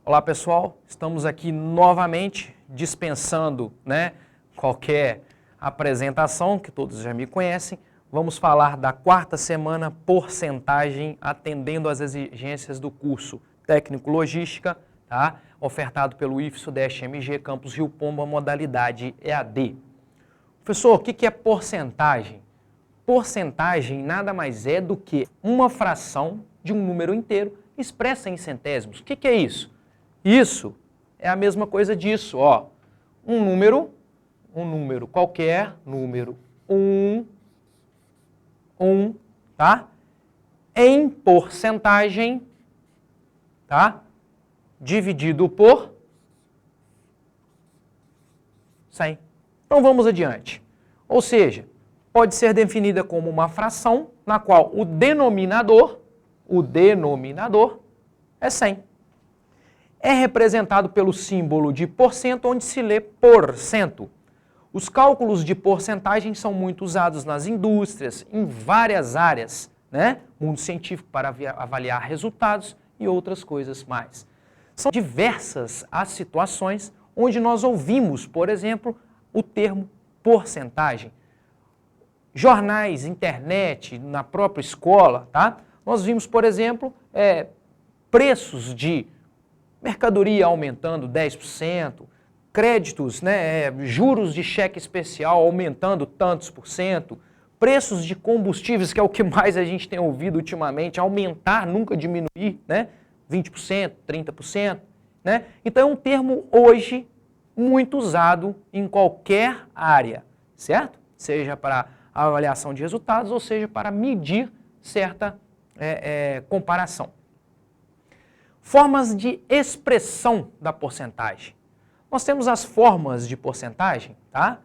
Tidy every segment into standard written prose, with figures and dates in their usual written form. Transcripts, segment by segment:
Olá pessoal, estamos aqui novamente dispensando qualquer apresentação, que todos já me conhecem. Vamos falar da quarta semana porcentagem atendendo às exigências do curso Técnico Logística, tá? Ofertado pelo IFSU-MG Campus Rio Pomba, modalidade EAD. Professor, o que é porcentagem? Porcentagem nada mais é do que uma fração de um número inteiro expressa em centésimos. O que é isso? Isso é a mesma coisa disso, ó. Um número qualquer, número 1, tá? Em porcentagem, tá? Dividido por 100. Então vamos adiante. Ou seja, pode ser definida como uma fração na qual o denominador é 100. É representado pelo símbolo de porcento, onde se lê porcento. Os cálculos de porcentagem são muito usados nas indústrias, em várias áreas, né? Mundo científico para avaliar resultados e outras coisas mais. São diversas as situações onde nós ouvimos, por exemplo, o termo porcentagem. Jornais, internet, na própria escola, tá? Nós vimos, por exemplo, preços de mercadoria aumentando 10%, créditos, juros de cheque especial aumentando tantos por cento, preços de combustíveis, que é o que mais a gente tem ouvido ultimamente, aumentar, nunca diminuir, 20%, 30%. Então é um termo hoje muito usado em qualquer área, certo? Seja para avaliação de resultados ou seja para medir certa comparação. Formas de expressão da porcentagem. Nós temos as formas de porcentagem, tá?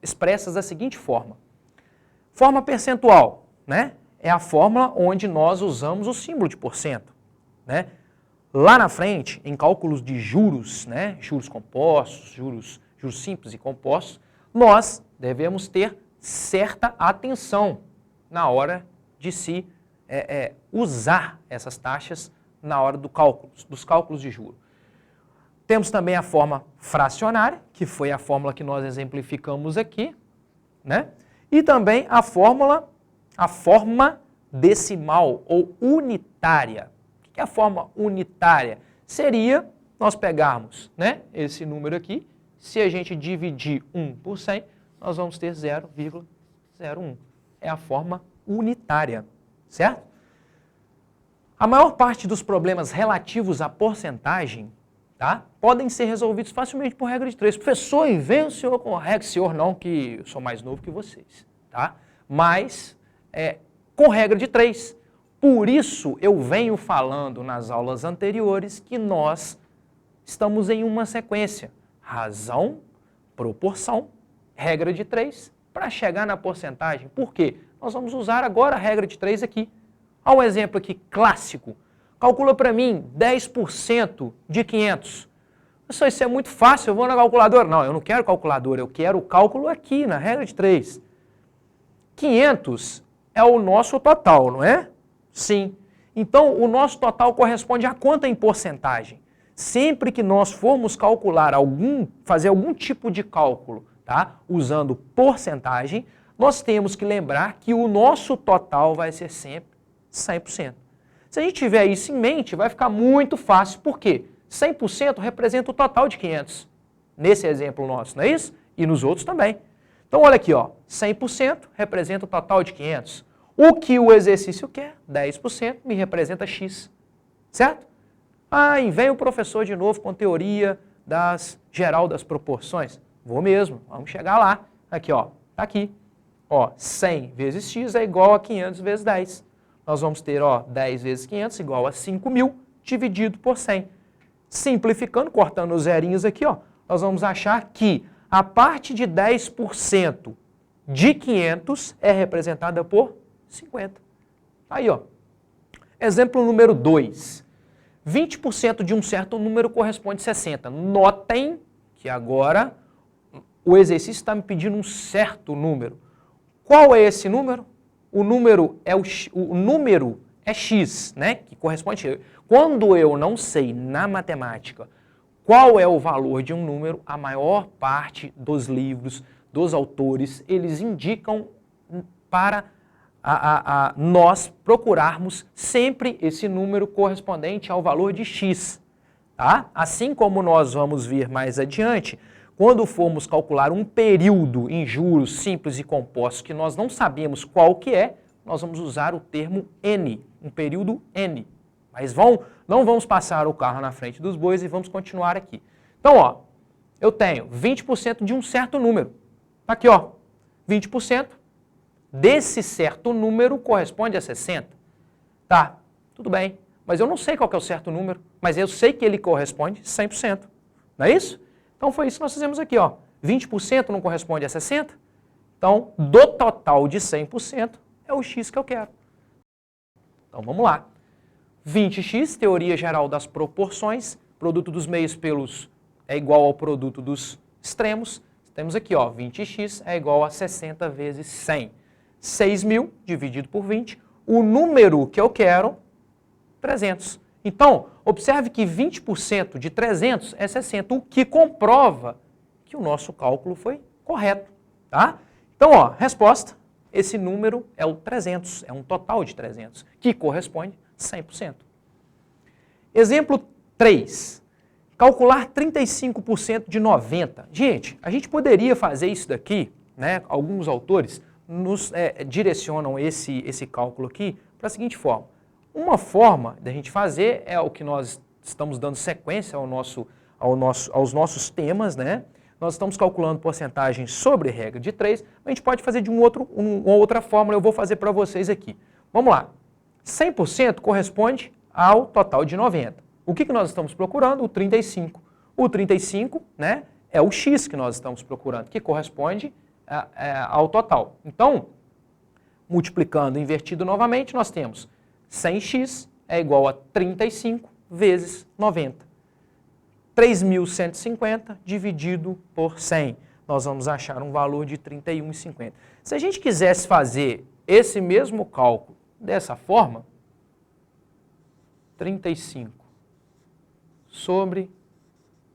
Expressas da seguinte forma. Forma percentual, é a fórmula onde nós usamos o símbolo de porcento. Lá na frente, em cálculos de juros, juros compostos, juros simples e compostos, nós devemos ter certa atenção na hora de se usar essas taxas na hora dos cálculos de juros. Temos também a forma fracionária, que foi a fórmula que nós exemplificamos aqui, e também a forma decimal ou unitária. O que é a forma unitária? Seria nós pegarmos esse número aqui, se a gente dividir 1 por 100, nós vamos ter 0,01. É a forma unitária, certo? A maior parte dos problemas relativos à porcentagem, tá, podem ser resolvidos facilmente por regra de 3. Professor, e vem o senhor com regra, senhor não, que eu sou mais novo que vocês, tá? Mas com regra de 3. Por isso eu venho falando nas aulas anteriores que nós estamos em uma sequência. Razão, proporção, regra de 3, para chegar na porcentagem. Por quê? Nós vamos usar agora a regra de 3 aqui. Olha um exemplo aqui clássico. Calcula para mim 10% de 500. Pessoal, isso é muito fácil, eu vou na calculadora. Não, eu não quero calculadora, eu quero o cálculo aqui, na regra de 3. 500 é o nosso total, não é? Sim. Então, o nosso total corresponde a quanto em porcentagem? Sempre que nós formos calcular fazer algum tipo de cálculo, tá, usando porcentagem, nós temos que lembrar que o nosso total vai ser sempre 100%. Se a gente tiver isso em mente, vai ficar muito fácil. Por quê? 100% representa o total de 500. Nesse exemplo nosso, não é isso? E nos outros também. Então, olha aqui, ó, 100% representa o total de 500. O que o exercício quer, 10%, me representa X. Certo? E vem o professor de novo com teoria geral das proporções. Vou mesmo, vamos chegar lá. Aqui, ó, tá aqui. Ó, 100 vezes X é igual a 500 vezes 10. Nós vamos ter, 10 vezes 500 igual a 5.000 dividido por 100. Simplificando, cortando os zerinhos aqui, nós vamos achar que a parte de 10% de 500 é representada por 50. Aí, exemplo número 2. 20% de um certo número corresponde a 60. Notem que agora o exercício está me pedindo um certo número. Qual é esse número? O número é x, né? Que corresponde. Quando eu não sei na matemática qual é o valor de um número, a maior parte dos livros, dos autores, eles indicam para nós procurarmos sempre esse número correspondente ao valor de x. Tá? Assim como nós vamos ver mais adiante, quando formos calcular um período em juros simples e compostos que nós não sabemos qual que é, nós vamos usar o termo N, um período N. Mas não vamos passar o carro na frente dos bois e vamos continuar aqui. Então, ó, eu tenho 20% de um certo número. Tá aqui, ó, 20% desse certo número corresponde a 60. Tá, tudo bem, mas eu não sei qual que é o certo número, mas eu sei que ele corresponde a 100%. Não é isso? Então, foi isso que nós fizemos aqui, ó. 20% não corresponde a 60? Então, do total de 100%, é o x que eu quero. Então, vamos lá. 20x, teoria geral das proporções, produto dos meios pelos é igual ao produto dos extremos. Temos aqui, ó, 20x é igual a 60 vezes 100. 6.000 dividido por 20, o número que eu quero, 300. Então, observe que 20% de 300 é 60, o que comprova que o nosso cálculo foi correto, tá? Então, ó, resposta, esse número é o 300, é um total de 300, que corresponde a 100%. Exemplo 3. Calcular 35% de 90. Gente, a gente poderia fazer isso daqui, né? Alguns autores nos direcionam esse cálculo aqui para a seguinte forma. Uma forma da gente fazer é o que nós estamos dando sequência aos nossos temas, né? Nós estamos calculando porcentagem sobre regra de 3, a gente pode fazer de uma outra fórmula, eu vou fazer para vocês aqui. Vamos lá. 100% corresponde ao total de 90. O que nós estamos procurando? O 35. O 35, né, é o x que nós estamos procurando, que corresponde ao total. Então, multiplicando invertido novamente, nós temos 100x é igual a 35 vezes 90. 3.150 dividido por 100. Nós vamos achar um valor de 31,50. Se a gente quisesse fazer esse mesmo cálculo dessa forma, 35 sobre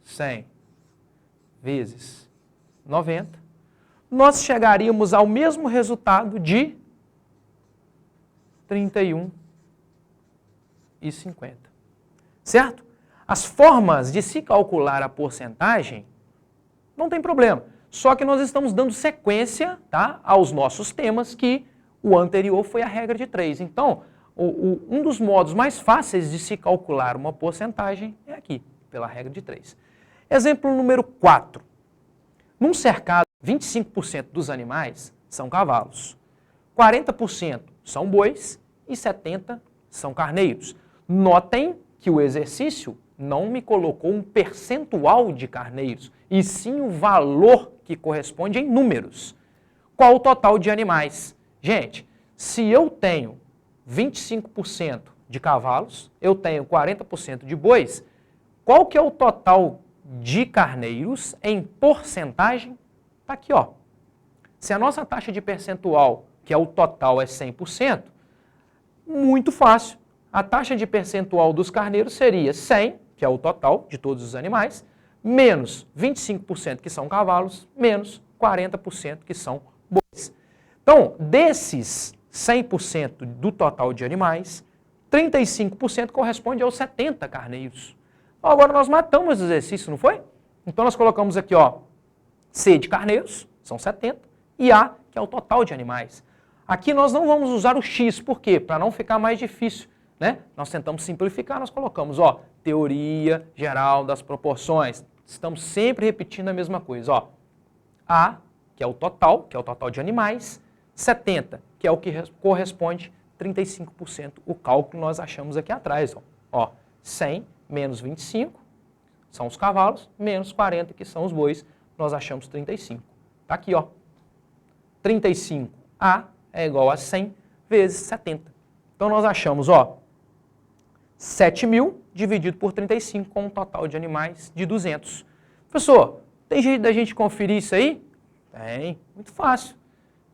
100 vezes 90, nós chegaríamos ao mesmo resultado de 31,50. Certo? As formas de se calcular a porcentagem não tem problema. Só que nós estamos dando sequência, tá, aos nossos temas, que o anterior foi a regra de 3. Então, um dos modos mais fáceis de se calcular uma porcentagem é aqui, pela regra de 3. Exemplo número 4. Num cercado, 25% dos animais são cavalos, 40% são bois e 70% são carneiros. Notem que o exercício não me colocou um percentual de carneiros, e sim o valor que corresponde em números. Qual o total de animais? Gente, se eu tenho 25% de cavalos, eu tenho 40% de bois, qual que é o total de carneiros em porcentagem? Está aqui, ó. Se a nossa taxa de percentual, que é o total, é 100%, muito fácil. A taxa de percentual dos carneiros seria 100, que é o total de todos os animais, menos 25% que são cavalos, menos 40% que são bois. Então, desses 100% do total de animais, 35% corresponde aos 70 carneiros. Então, agora nós matamos o exercício, não foi? Então, nós colocamos aqui, ó, C de carneiros, são 70, e A, que é o total de animais. Aqui nós não vamos usar o X, por quê? Para não ficar mais difícil, né? Nós tentamos simplificar, nós colocamos, ó, teoria geral das proporções. Estamos sempre repetindo a mesma coisa, ó. A, que é o total de animais, 70, que é o que corresponde 35%, o cálculo nós achamos aqui atrás, ó. 100 menos 25 são os cavalos, menos 40, que são os bois, nós achamos 35. Tá aqui, ó. 35A é igual a 100 vezes 70. Então, nós achamos, ó, 7.000 dividido por 35, com um total de animais de 200. Professor, tem jeito da gente conferir isso aí? Tem, muito fácil.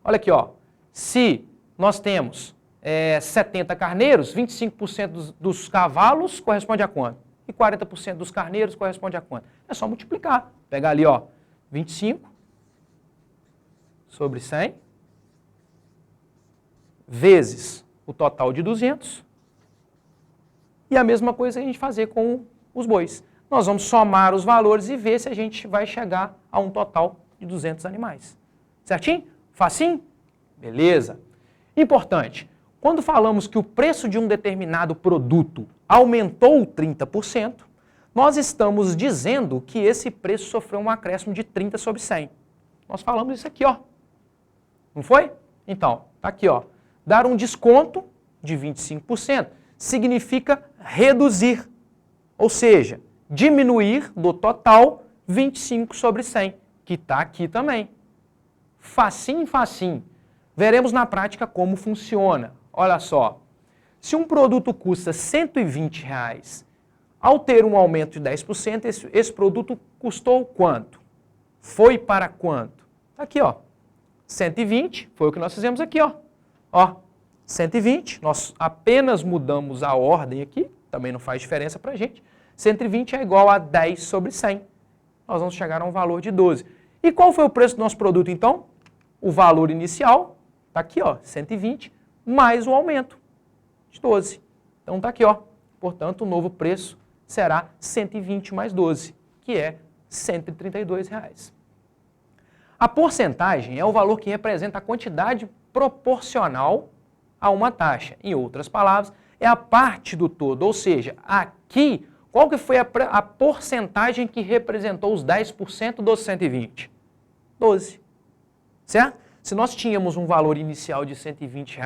Olha aqui, ó. Se nós temos 70 carneiros, 25% dos cavalos corresponde a quanto? E 40% dos carneiros corresponde a quanto? É só multiplicar. Pegar ali, ó, 25 sobre 100 vezes o total de 200. E a mesma coisa a gente fazer com os bois. Nós vamos somar os valores e ver se a gente vai chegar a um total de 200 animais. Certinho? Facinho? Beleza. Importante, quando falamos que o preço de um determinado produto aumentou 30%, nós estamos dizendo que esse preço sofreu um acréscimo de 30 sobre 100. Nós falamos isso aqui, ó. Não foi? Então, tá aqui, ó. Dar um desconto de 25% significa reduzir, ou seja, diminuir do total 25 sobre 100, que está aqui também. Facinho, facinho. Veremos na prática como funciona. Olha só, se um produto custa R$ 120, ao ter um aumento de 10%, esse produto custou quanto? Foi para quanto? Aqui, ó, 120, foi o que nós fizemos aqui, ó. Ó, 120, nós apenas mudamos a ordem aqui, também não faz diferença para a gente. 120 é igual a 10 sobre 100. Nós vamos chegar a um valor de 12. E qual foi o preço do nosso produto, então? O valor inicial, está aqui, ó, 120, mais o aumento de 12. Então está aqui, ó. Portanto, o novo preço será 120 mais 12, que é R$ 132. A porcentagem é o valor que representa a quantidade proporcional a uma taxa. Em outras palavras, é a parte do todo. Ou seja, aqui, qual que foi a porcentagem que representou os 10% dos 120? 12. Certo? Se nós tínhamos um valor inicial de R$ 120,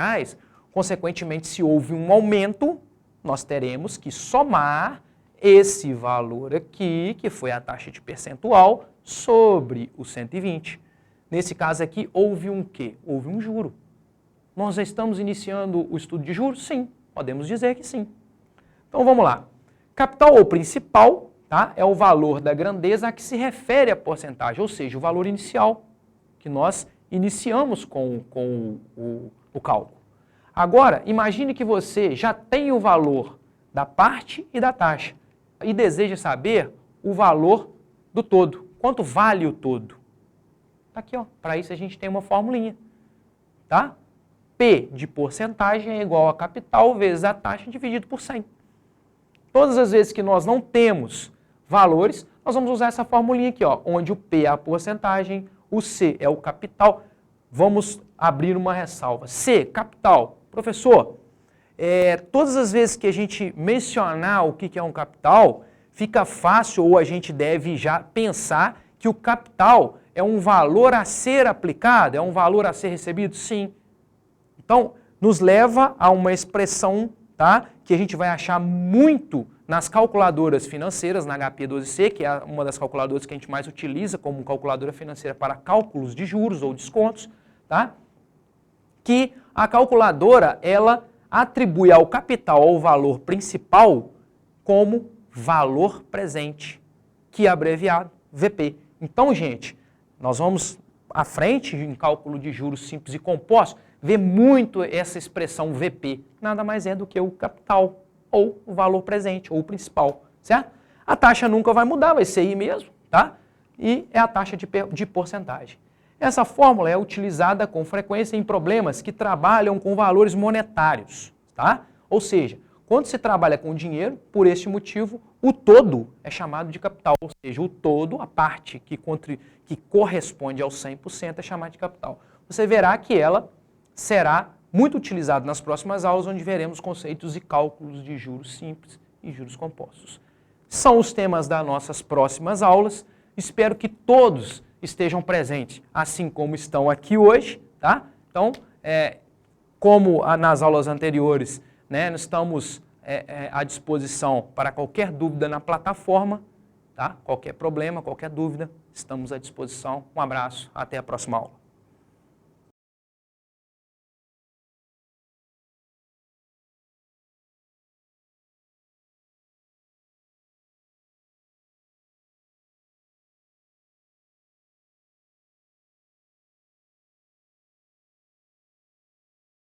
consequentemente, se houve um aumento, nós teremos que somar esse valor aqui, que foi a taxa de percentual, sobre os 120. Nesse caso aqui, houve um quê? Houve um juro. Nós já estamos iniciando o estudo de juros? Sim, podemos dizer que sim. Então vamos lá. Capital ou principal, tá? É o valor da grandeza a que se refere a porcentagem, ou seja, o valor inicial que nós iniciamos com o cálculo. Agora, imagine que você já tem o valor da parte e da taxa e deseja saber o valor do todo. Quanto vale o todo? Tá aqui, ó. Para isso a gente tem uma formulinha, tá? P de porcentagem é igual a capital vezes a taxa dividido por 100. Todas as vezes que nós não temos valores, nós vamos usar essa formulinha aqui, ó, onde o P é a porcentagem, o C é o capital. Vamos abrir uma ressalva. C, capital. Professor, todas as vezes que a gente mencionar o que é um capital, fica fácil ou a gente deve já pensar que o capital é um valor a ser aplicado, é um valor a ser recebido? Sim. Então, nos leva a uma expressão, tá, que a gente vai achar muito nas calculadoras financeiras, na HP12C, que é uma das calculadoras que a gente mais utiliza como calculadora financeira para cálculos de juros ou descontos, tá? Que a calculadora, ela atribui ao capital ou valor principal como valor presente, que é abreviado VP. Então, gente, nós vamos à frente em cálculo de juros simples e compostos, ver muito essa expressão VP, nada mais é do que o capital, ou o valor presente, ou o principal, certo? A taxa nunca vai mudar, vai ser I mesmo, tá? E é a taxa de porcentagem. Essa fórmula é utilizada com frequência em problemas que trabalham com valores monetários, tá? Ou seja, quando se trabalha com dinheiro, por este motivo, o todo é chamado de capital, ou seja, o todo, a parte que corresponde ao 100% é chamada de capital. Você verá que ela será muito utilizada nas próximas aulas, onde veremos conceitos e cálculos de juros simples e juros compostos. São os temas das nossas próximas aulas. Espero que todos estejam presentes, assim como estão aqui hoje, tá? Então, como nas aulas anteriores, né, nós estamos à disposição para qualquer dúvida na plataforma, tá? Qualquer problema, qualquer dúvida, estamos à disposição. Um abraço, até a próxima aula.